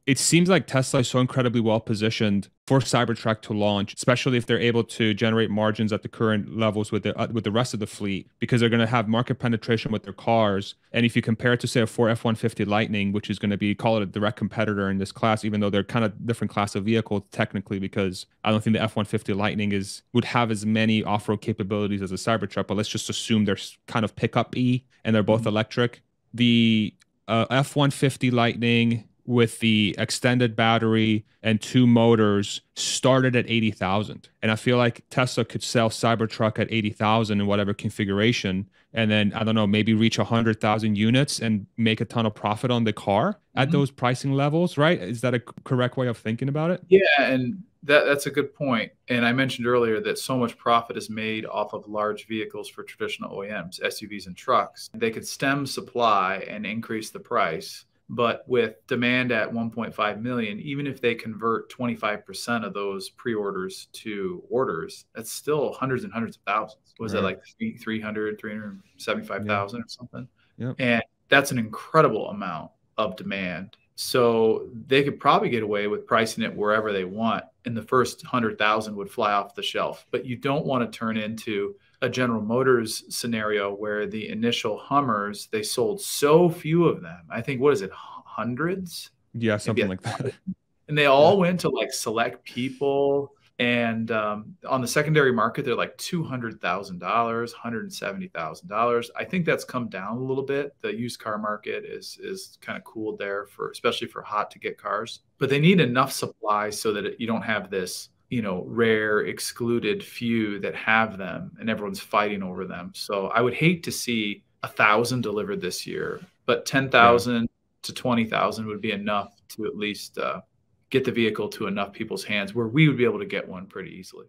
it seems like Tesla is so incredibly well positioned for Cybertruck to launch, especially if they're able to generate margins at the current levels with the rest of the fleet, because they're going to have market penetration with their cars. And if you compare it to, say, a Ford F-150 Lightning, which is going to be, call it a direct competitor in this class, even though they're kind of different class of vehicle technically, because I don't think the F-150 Lightning would have as many off-road capabilities as a Cybertruck. But let's just assume they're kind of pickup-y and they're both electric. The F-150 Lightning with the extended battery and two motors started at 80,000. And I feel like Tesla could sell Cybertruck at 80,000 in whatever configuration. And then, I don't know, maybe reach 100,000 units and make a ton of profit on the car at those pricing levels, right? Is that a correct way of thinking about it? Yeah, and that's a good point. And I mentioned earlier that so much profit is made off of large vehicles for traditional OEMs, SUVs and trucks. They could stem supply and increase the price. But with demand at 1.5 million, even if they convert 25% of those pre-orders to orders, that's still hundreds and hundreds of thousands. Was that like 375,000 or something? Yep. And that's an incredible amount of demand. So they could probably get away with pricing it wherever they want, and the first 100,000 would fly off the shelf. But you don't want to turn into a General Motors scenario where the initial Hummers, they sold so few of them. I think, what is it, hundreds? Yeah, something like that. And they all went to like select people. And on the secondary market, they're like $200,000, $170,000. I think that's come down a little bit. The used car market is kind of cooled there, especially for hot to get cars. But they need enough supply so that you don't have this, rare excluded few that have them and everyone's fighting over them. So I would hate to see 1,000 delivered this year, but 10,000 to 20,000 would be enough to at least get the vehicle to enough people's hands where we would be able to get one pretty easily.